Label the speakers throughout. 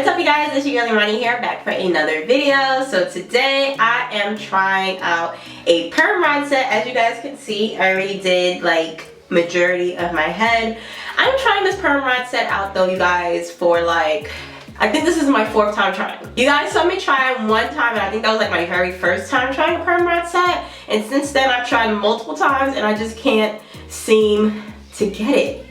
Speaker 1: What's up you guys, it's your girl Imani here, back for another video. So today I am trying out a perm rod set. As you guys can see, I already did like majority of my head. I'm trying this perm rod set out though, you guys, for like, I think this is my 4th time trying. You guys saw me try it one time and I think that was like my very first time trying a perm rod set. And since then I've tried multiple times and I just can't seem to get it.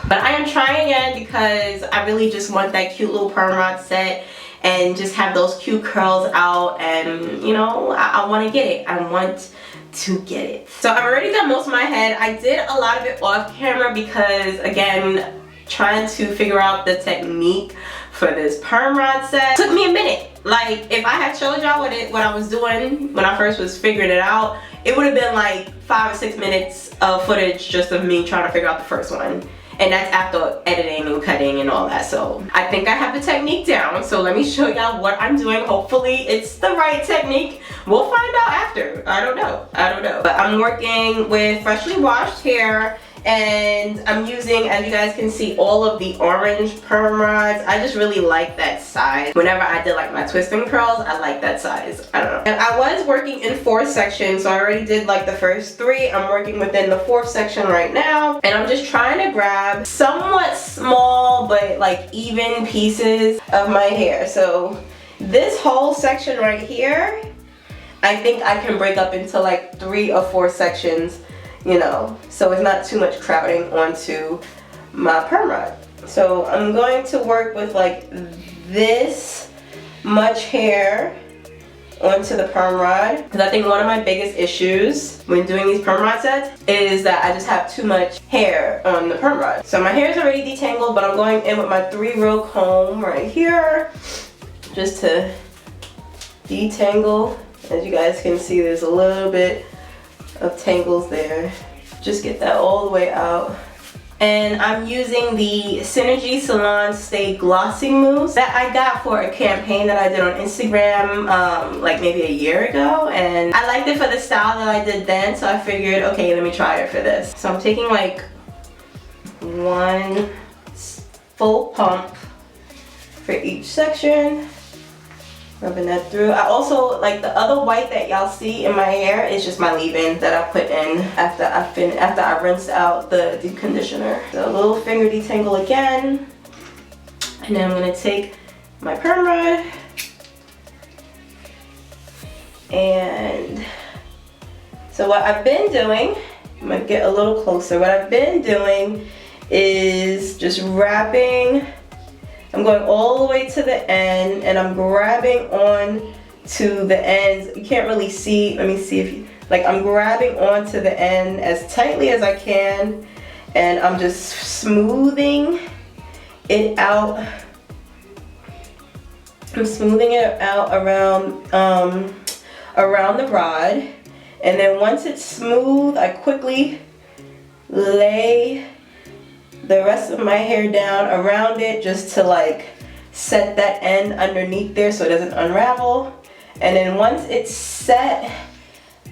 Speaker 1: But I am trying again because I really just want that cute little perm rod set and just have those cute curls out, and you know, I want to get it. I want to get it. So I've already done most of my head. I did a lot of it off camera because, again, trying to figure out the technique for this perm rod set took me a minute. Like, if I had showed y'all what I was doing when I first was figuring it out, it would have been like 5 or 6 minutes of footage just of me trying to figure out the first one. And that's after editing and cutting and all that. So I think I have the technique down. So let me show y'all what I'm doing. Hopefully it's the right technique. We'll find out after. I don't know. But I'm working with freshly washed hair. And I'm using, as you guys can see, all of the orange perm rods. I just really like that size. Whenever I did like my twisting curls, I like that size. I don't know. And I was working in 4 sections, so I already did like the first 3. I'm working within the 4th section right now. And I'm just trying to grab somewhat small but like even pieces of my hair. So this whole section right here, I think I can break up into like 3 or 4 sections, you know, so it's not too much crowding onto my perm rod. So I'm going to work with like this much hair onto the perm rod, because I think one of my biggest issues when doing these perm rod sets is that I just have too much hair on the perm rod. So my hair is already detangled, but I'm going in with my 3-row comb right here just to detangle. As you guys can see, there's a little bit of tangles there. Just get that all the way out. And I'm using the Synergy Salon Stay Glossy Mousse that I got for a campaign that I did on Instagram like maybe a year ago, and I liked it for the style that I did then, so I figured, okay, let me try it for this. So I'm taking like 1 full pump for each section, rubbing that through. I also, like, the other white that y'all see in my hair is just my leave-in that I put in after I rinsed out the deep conditioner. So a little finger detangle again, and then I'm gonna take my perm rod and so what I've been doing, I'm gonna get a little closer. What I've been doing is just wrapping. I'm going all the way to the end and I'm grabbing on to the ends. You can't really see, let me see if you, like, I'm grabbing onto the end as tightly as I can, and I'm just smoothing it out. I'm smoothing it out around the rod, and then once it's smooth, I quickly lay the rest of my hair down around it just to like set that end underneath there so it doesn't unravel. And then once it's set,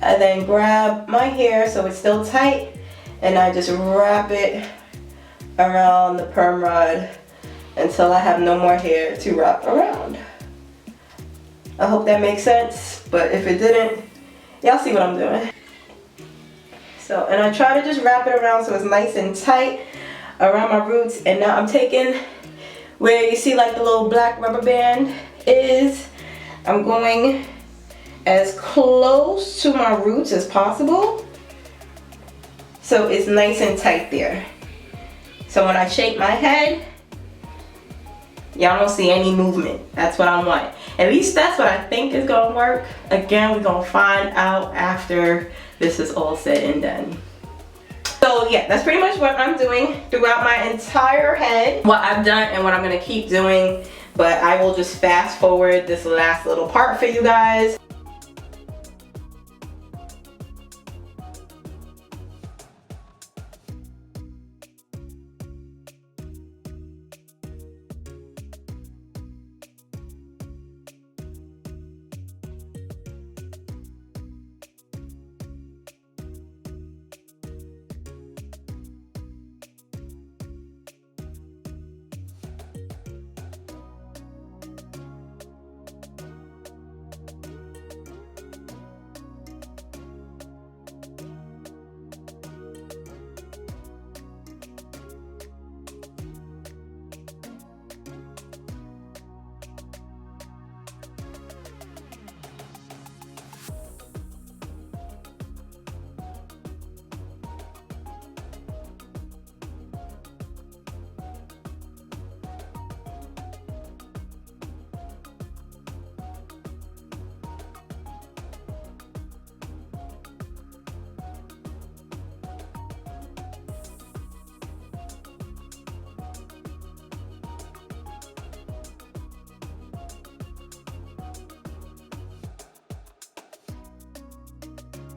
Speaker 1: I then grab my hair so it's still tight and I just wrap it around the perm rod until I have no more hair to wrap around. I hope that makes sense, but if it didn't, y'all see what I'm doing. So, and I try to just wrap it around so it's nice and tight around my roots. And now I'm taking where you see like the little black rubber band is, I'm going as close to my roots as possible so it's nice and tight there. So when I shake my head, y'all don't see any movement. That's what I want. At least that's what I think is gonna work. Again, we're gonna find out after this is all said and done. So yeah, that's pretty much what I'm doing throughout my entire head, what I've done and what I'm gonna keep doing, but I will just fast forward this last little part for you guys.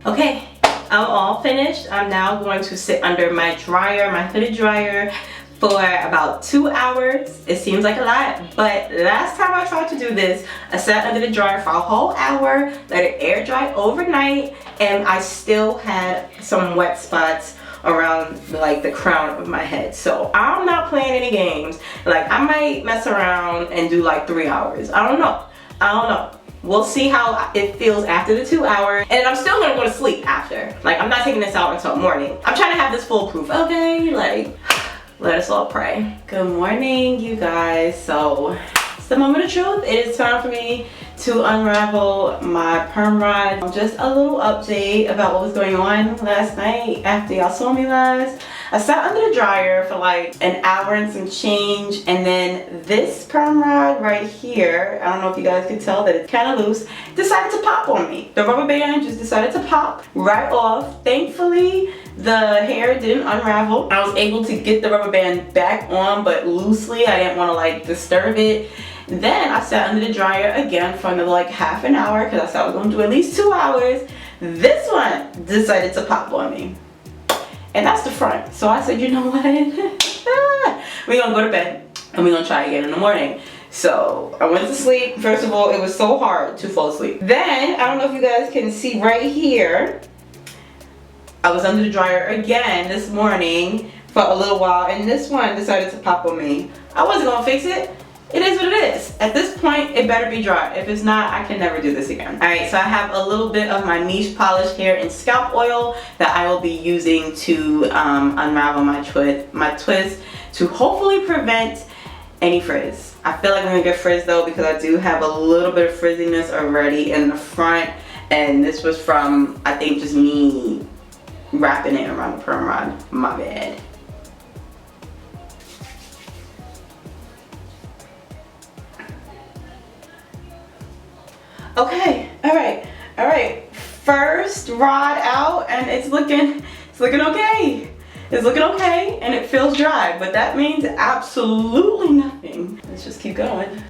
Speaker 1: Okay, I'm all finished. I'm now going to sit under my dryer, my hooded dryer, for about 2 hours. It seems like a lot, but last time I tried to do this, I sat under the dryer for a whole hour, let it air dry overnight, and I still had some wet spots around like the crown of my head. So I'm not playing any games. Like, I might mess around and do like 3 hours. I don't know. We'll see how it feels after the 2 hours. And I'm still gonna go to sleep after. Like, I'm not taking this out until morning. I'm trying to have this foolproof, okay? Like, let us all pray. Good morning, you guys. So, it's the moment of truth. It is time for me to unravel my perm rod. Just a little update about what was going on last night after y'all saw me last. I sat under the dryer for like an hour and some change, and then this perm rod right here, I don't know if you guys can tell that it's kind of loose, decided to pop on me. The rubber band just decided to pop right off. Thankfully, the hair didn't unravel. I was able to get the rubber band back on, but loosely. I didn't want to like disturb it. Then I sat under the dryer again for another like half an hour because I said I was going to do at least 2 hours. This one decided to pop on me. And that's the front. So I said, you know what? We're gonna go to bed and we're gonna try again in the morning. So I went to sleep. First of all, it was so hard to fall asleep. Then, I don't know if you guys can see right here, I was under the dryer again this morning for a little while, and this one decided to pop on me. I wasn't gonna fix it. It is what it is. At this point, it better be dry. If it's not, I can never do this again. Alright, so I have a little bit of my niche polished hair and scalp oil that I will be using to unravel my twist to hopefully prevent any frizz. I feel like I'm gonna get frizz though, because I do have a little bit of frizziness already in the front, and this was from, I think, just me wrapping it around the perm rod. My bad. Okay, all right. First rod out, and it's looking okay. It's looking okay, and it feels dry, but that means absolutely nothing. Let's just keep going.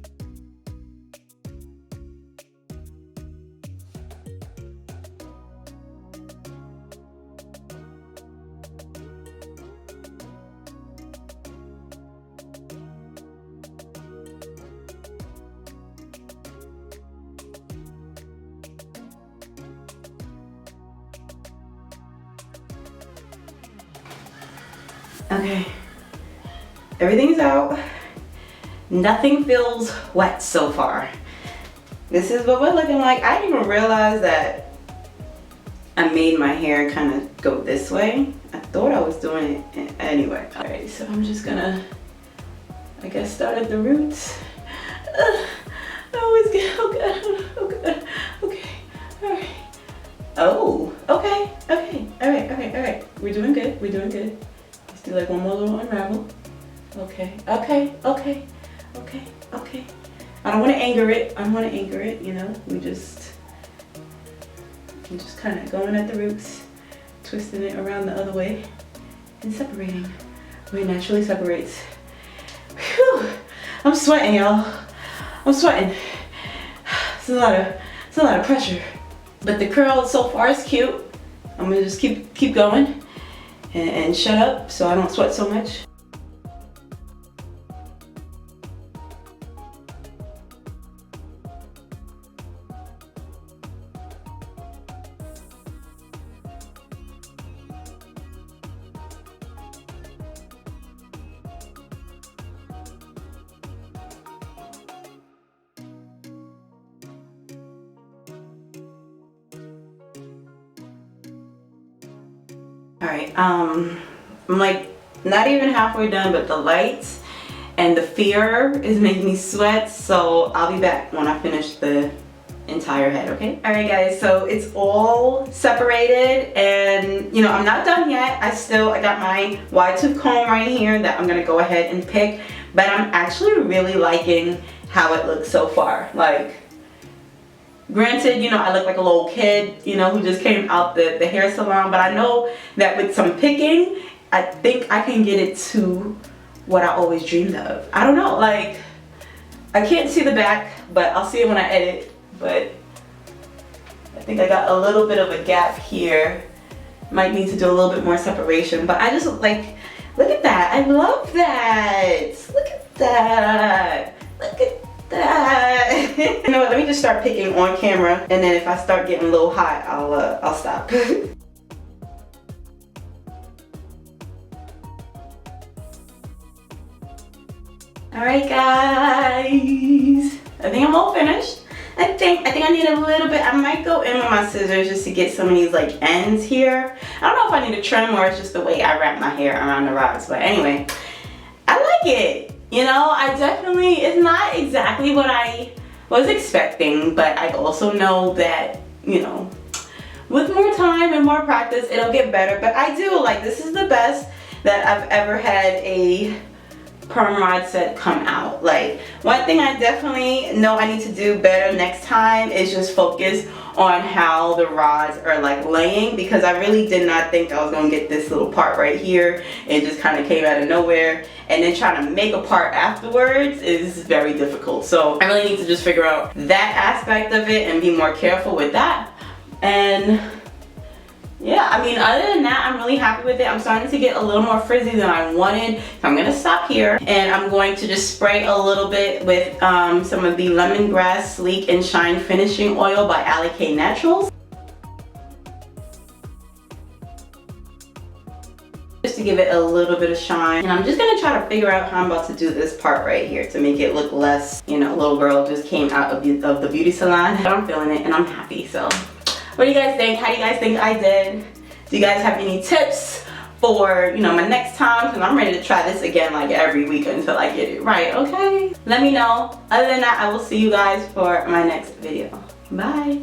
Speaker 1: Okay, everything's out. Nothing feels wet so far. This is what we're looking like. I didn't even realize that I made my hair kind of go this way. I thought I was doing it anyway. All right, so I'm just gonna, I guess, start at the roots. Oh, good. Okay, all right. Oh, okay. All right. We're doing good. Do like one more little unravel. Okay. I don't want to anger it. You know, I'm just kind of going at the roots, twisting it around the other way, and separating where it naturally separates. Whew. I'm sweating, y'all. It's a lot of pressure, but the curl so far is cute. I'm gonna just keep going. And shut up so I don't sweat so much. Alright, I'm like not even halfway done, but the lights and the fear is making me sweat, so I'll be back when I finish the entire head, okay? Alright guys, so it's all separated, and you know, I'm not done yet. I got my wide tooth comb right here that I'm gonna go ahead and pick, but I'm actually really liking how it looks so far. Like, granted, you know, I look like a little kid, you know, who just came out the hair salon, but I know that with some picking, I think I can get it to what I always dreamed of. I don't know, like, I can't see the back, but I'll see it when I edit, but think I got a little bit of a gap here. Might need to do a little bit more separation, but I just like, look at that. I love that. Look at that. Look at that. You know what, let me just start picking on camera, and then if I start getting a little hot, I'll stop. Alright guys, I think I'm all finished. I think I need a little bit. I might go in with my scissors just to get some of these like ends here. I don't know if I need to trim or it's just the way I wrap my hair around the rods, but anyway, I like it. You know, I definitely, it's not exactly what I was expecting, but I also know that, you know, with more time and more practice, it'll get better. But I do like, this is the best that I've ever had a perm rod set come out. Like, one thing I definitely know I need to do better next time is just focus on how the rods are like laying, because I really did not think I was gonna get this little part right here. It just kind of came out of nowhere, and then trying to make a part afterwards is very difficult. So I really need to just figure out that aspect of it and be more careful with that. And yeah, I mean, other than that, I'm really happy with it. I'm starting to get a little more frizzy than I wanted. So I'm gonna stop here, and I'm going to just spray a little bit with some of the Lemongrass Sleek and Shine Finishing Oil by Ali K Naturals. Just to give it a little bit of shine. And I'm just gonna try to figure out how I'm about to do this part right here to make it look less, you know, little girl just came out of the beauty salon. But I'm feeling it and I'm happy, so. What do you guys think? How do you guys think I did? Do you guys have any tips for, you know, my next time? Because I'm ready to try this again like every week until I get it right, okay? Let me know. Other than that, I will see you guys for my next video. Bye.